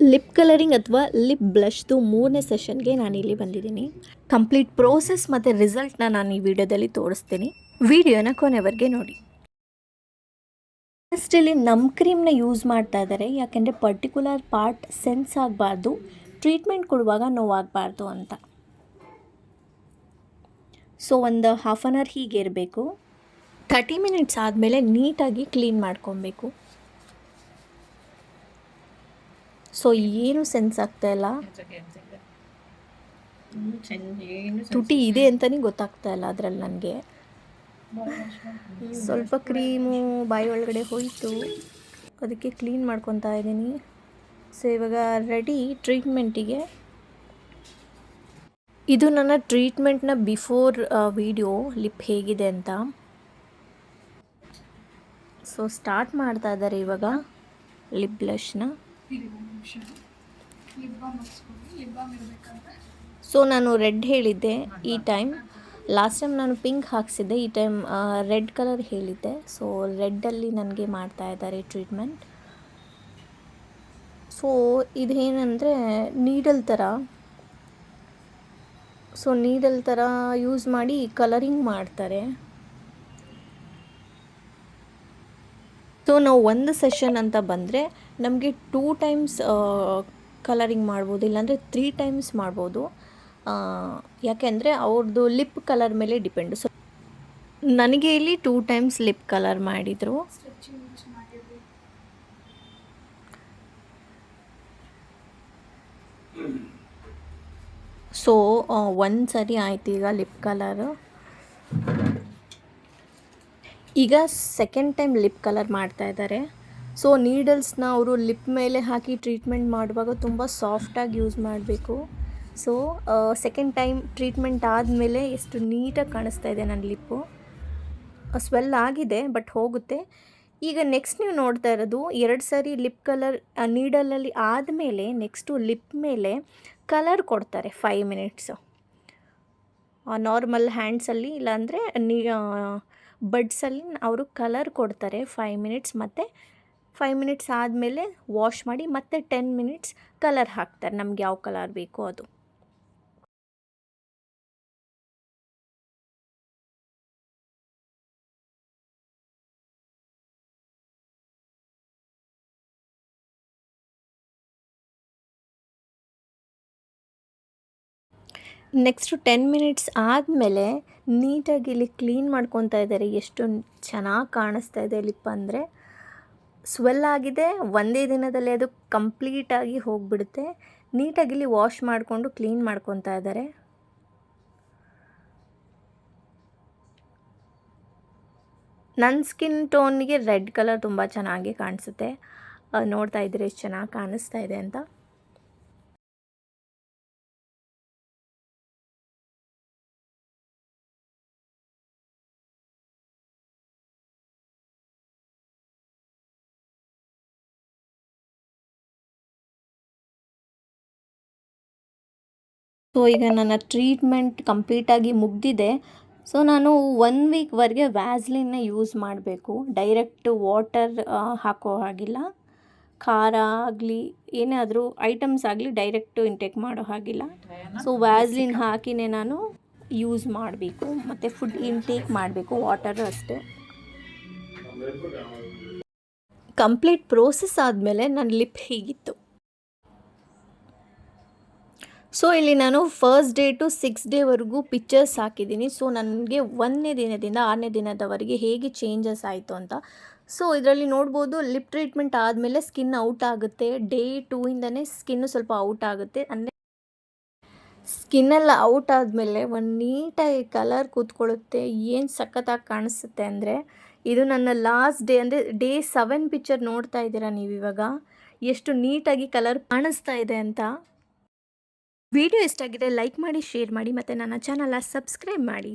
Lip colouring ಅಥವಾ lip ಬ್ಲಷ್ದು 3ನೇ ಸೆಷನ್ಗೆ ನಾನಿಲ್ಲಿ ಬಂದಿದ್ದೀನಿ. ಕಂಪ್ಲೀಟ್ ಪ್ರೋಸೆಸ್ ಮತ್ತು ರಿಸಲ್ಟ್ನ ನಾನು ಈ ವಿಡಿಯೋದಲ್ಲಿ ತೋರಿಸ್ತೀನಿ. ವಿಡಿಯೋನ ಕೊನೆವರೆಗೆ ನೋಡಿ. ಫಸ್ಟ್ ಇಲ್ಲಿ ನಮ್ಮ ಕ್ರೀಮ್ನ ಯೂಸ್ ಮಾಡ್ತಾ ಇದ್ದಾರೆ, ಯಾಕೆಂದರೆ ಪರ್ಟಿಕ್ಯುಲರ್ ಪಾರ್ಟ್ ಸೆನ್ಸ್ ಆಗಬಾರ್ದು, ಟ್ರೀಟ್ಮೆಂಟ್ ಕೊಡುವಾಗ ನೋವಾಗಬಾರ್ದು ಅಂತ. ಸೊ ಒಂದು ಹಾಫ್ ಆನ್ ಅವರ್ ಹೀಗೆ ಇರಬೇಕು. 30 ಮಿನಿಟ್ಸ್ ಆದಮೇಲೆ ನೀಟಾಗಿ ಕ್ಲೀನ್ ಮಾಡ್ಕೊಬೇಕು. ಸೊ ಏನು ಸೆನ್ಸ್ ಆಗ್ತಾಯಿಲ್ಲ, ತುಟಿ ಇದೆ ಅಂತಲೇ ಗೊತ್ತಾಗ್ತಾ ಇಲ್ಲ ಅದರಲ್ಲಿ ನನಗೆ. ಸ್ವಲ್ಪ ಕ್ರೀಮು ಬಾಯಿ ಒಳಗಡೆ ಹೋಯಿತು, ಅದಕ್ಕೆ ಕ್ಲೀನ್ ಮಾಡ್ಕೊತಾ ಇದ್ದೀನಿ. ಸೊ ಇವಾಗ ರೆಡಿ ಟ್ರೀಟ್ಮೆಂಟಿಗೆ. ಇದು ನನ್ನ ಟ್ರೀಟ್ಮೆಂಟ್ನ ಬಿಫೋರ್ ವಿಡಿಯೋ, ಲಿಪ್ ಹೇಗಿದೆ ಅಂತ. ಸೊ ಸ್ಟಾರ್ಟ್ ಮಾಡ್ತಾ ಇದ್ದಾರೆ ಇವಾಗ ಲಿಪ್ ಬ್ಲಷ್ನ. ಸೊ ನಾನು ರೆಡ್ ಹೇಳಿದ್ದೆ ಈ ಟೈಮ್, ಲಾಸ್ಟ್ ಟೈಮ್ ನಾನು ಪಿಂಕ್ ಹಾಕ್ಸಿದ್ದೆ, ಈ ಟೈಮ್ ರೆಡ್ ಕಲರ್ ಹೇಳಿದ್ದೆ. ಸೊ ರೆಡ್ಡಲ್ಲಿ ನನಗೆ ಮಾಡ್ತಾ ಇದ್ದಾರೆ ಟ್ರೀಟ್ಮೆಂಟ್. ಸೊ ಇದೇನೆಂದರೆ ನೀಡಲ್ ಥರ, ಸೊ ನೀಡಲ್ ಥರ ಯೂಸ್ ಮಾಡಿ ಕಲರಿಂಗ್ ಮಾಡ್ತಾರೆ. ಸೊ ನಾವು ಒಂದು ಸೆಷನ್ ಅಂತ ಬಂದರೆ ನಮಗೆ 2 ಟೈಮ್ಸ್ ಕಲರಿಂಗ್ ಮಾಡ್ಬೋದು, ಇಲ್ಲಾಂದರೆ 3 ಟೈಮ್ಸ್ ಮಾಡ್ಬೋದು. ಯಾಕೆಂದರೆ ಅವ್ರದ್ದು ಲಿಪ್ ಕಲರ್ ಮೇಲೆ ಡಿಪೆಂಡು. ಸೊ ನನಗೆ ಇಲ್ಲಿ 2 ಟೈಮ್ಸ್ ಲಿಪ್ ಕಲರ್ ಮಾಡಿದರು. ಸೊ ಒಂದು ಸರಿ ಆಯ್ತು ಈಗ ಲಿಪ್ ಕಲರು. ಈಗ ಸೆಕೆಂಡ್ ಟೈಮ್ ಲಿಪ್ ಕಲರ್ ಮಾಡ್ತಾ ಇದ್ದಾರೆ. ಸೊ ನೀಡಲ್ಸ್ನ ಅವರು ಲಿಪ್ ಮೇಲೆ ಹಾಕಿ ಟ್ರೀಟ್ಮೆಂಟ್ ಮಾಡುವಾಗ ತುಂಬ ಸಾಫ್ಟಾಗಿ ಯೂಸ್ ಮಾಡಬೇಕು. ಸೊ ಸೆಕೆಂಡ್ ಟೈಮ್ ಟ್ರೀಟ್ಮೆಂಟ್ ಆದಮೇಲೆ ಎಷ್ಟು ನೀಟಾಗಿ ಕಾಣಿಸ್ತಾ ಇದೆ ನನ್ನ ಲಿಪ್ಪು. ಸ್ವೆಲ್ ಆಗಿದೆ ಬಟ್ ಹೋಗುತ್ತೆ. ಈಗ ನೆಕ್ಸ್ಟ್ ನೀವು ನೋಡ್ತಾ ಇರೋದು 2 ಸರಿ ಲಿಪ್ ಕಲರ್ ನೀಡಲಲ್ಲಿ ಆದಮೇಲೆ ನೆಕ್ಸ್ಟು ಲಿಪ್ ಮೇಲೆ ಕಲರ್ ಕೊಡ್ತಾರೆ 5 ಮಿನಿಟ್ಸು. ನಾರ್ಮಲ್ ಹ್ಯಾಂಡ್ಸಲ್ಲಿ ಇಲ್ಲಾಂದರೆ ಬಡ್ಸಲ್ಲಿ ಅವರು ಕಲರ್ ಕೊಡ್ತಾರೆ 5 ಮಿನಿಟ್ಸ್. ಮತ್ತು 5 ಮಿನಿಟ್ಸ್ ಆದಮೇಲೆ ವಾಶ್ ಮಾಡಿ ಮತ್ತೆ 10 ಮಿನಿಟ್ಸ್ ಕಲರ್ ಹಾಕ್ತಾರೆ, ನಮ್ಗೆ ಯಾವ ಕಲರ್ ಬೇಕೋ ಅದು. ನೆಕ್ಸ್ಟು 10 ಮಿನಿಟ್ಸ್ ಆದಮೇಲೆ ನೀಟಾಗಿ ಇಲ್ಲಿ ಕ್ಲೀನ್ ಮಾಡ್ಕೊತಾ ಇದ್ದಾರೆ. ಎಷ್ಟು ಚೆನ್ನಾಗಿ ಕಾಣಿಸ್ತಾ ಇದೆ ಲಿಪ್ ಅಂದರೆ. ಸ್ವೆಲ್ ಆಗಿದೆ, ಒಂದೇ ದಿನದಲ್ಲಿ ಅದು ಕಂಪ್ಲೀಟಾಗಿ ಹೋಗಿಬಿಡುತ್ತೆ. ನೀಟಾಗಿ ಇಲ್ಲಿ ವಾಶ್ ಮಾಡಿಕೊಂಡು ಕ್ಲೀನ್ ಮಾಡ್ಕೊತಾ ಇದ್ದಾರೆ. ನನ್ನ ಸ್ಕಿನ್ ಟೋನಿಗೆ ರೆಡ್ ಕಲರ್ ತುಂಬ ಚೆನ್ನಾಗಿ ಕಾಣಿಸುತ್ತೆ. ನೋಡ್ತಾ ಇದ್ದೀರಿ ಎಷ್ಟು ಚೆನ್ನಾಗಿ ಕಾಣಿಸ್ತಾ ಇದೆ ಅಂತ. ಸೊ ಈಗ ನನ್ನ ಟ್ರೀಟ್ಮೆಂಟ್ ಕಂಪ್ಲೀಟಾಗಿ ಮುಗಿದಿದೆ. ಸೊ ನಾನು 1 ವೀಕ್ವರೆಗೆ ವ್ಯಾಸ್ಲಿನ್ನ ಯೂಸ್ ಮಾಡಬೇಕು. ಡೈರೆಕ್ಟ್ ವಾಟರ್ ಹಾಕೋ ಹಾಗಿಲ್ಲ. ಖಾರ ಆಗಲಿ ಏನಾದರೂ ಐಟಮ್ಸ್ ಆಗಲಿ ಡೈರೆಕ್ಟು ಇಂಟೇಕ್ ಮಾಡೋ ಹಾಗಿಲ್ಲ. ಸೊ ವ್ಯಾಸ್ಲಿನ್ ಹಾಕಿನೇ ನಾನು ಯೂಸ್ ಮಾಡಬೇಕು. ಮತ್ತು ಫುಡ್ ಇಂಟೇಕ್ ಮಾಡಬೇಕು, ವಾಟರು ಅಷ್ಟೇ. ಕಂಪ್ಲೀಟ್ ಪ್ರೋಸೆಸ್ ಆದಮೇಲೆ ನನ್ನ ಲಿಪ್ ಹೀಗಿತ್ತು. ಸೊ ಇಲ್ಲಿ ನಾನು ಫಸ್ಟ್ ಡೇ ಟು 6 ಡೇವರೆಗೂ ಪಿಕ್ಚರ್ಸ್ ಹಾಕಿದ್ದೀನಿ. ಸೊ ನನಗೆ 1ನೇ ದಿನದಿಂದ 6ನೇ ದಿನದವರೆಗೆ ಹೇಗೆ ಚೇಂಜಸ್ ಆಯಿತು ಅಂತ. ಸೊ ಇದರಲ್ಲಿ ನೋಡ್ಬೋದು, ಲಿಪ್ ಟ್ರೀಟ್ಮೆಂಟ್ ಆದಮೇಲೆ ಸ್ಕಿನ್ ಔಟ್ ಆಗುತ್ತೆ. ಡೇ 2ಇಂದನೇ ಸ್ಕಿನ್ನು ಸ್ವಲ್ಪ ಔಟ್ ಆಗುತ್ತೆ. ಅಂದರೆ ಸ್ಕಿನ್ನೆಲ್ಲ ಔಟ್ ಆದಮೇಲೆ ಒಂದು ನೀಟಾಗಿ ಕಲರ್ ಕೂತ್ಕೊಳ್ಳುತ್ತೆ. ಏನು ಸಖತ್ತಾಗಿ ಕಾಣಿಸುತ್ತೆ ಅಂದರೆ, ಇದು ನನ್ನ ಲಾಸ್ಟ್ ಡೇ, ಅಂದರೆ ಡೇ 7 ಪಿಕ್ಚರ್ ನೋಡ್ತಾ ಇದ್ದೀರಾ ನೀವು ಇವಾಗ, ಎಷ್ಟು ನೀಟಾಗಿ ಕಲರ್ ಕಾಣಿಸ್ತಾ ಇದೆ ಅಂತ. ವಿಡಿಯೋ ಇಷ್ಟ ಆಗಿದೆ ಲೈಕ್ ಮಾಡಿ, ಶೇರ್ ಮಾಡಿ ಮತ್ತು ನನ್ನ ಚಾನಲ್ನ ಸಬ್ಸ್ಕ್ರೈಬ್ ಮಾಡಿ.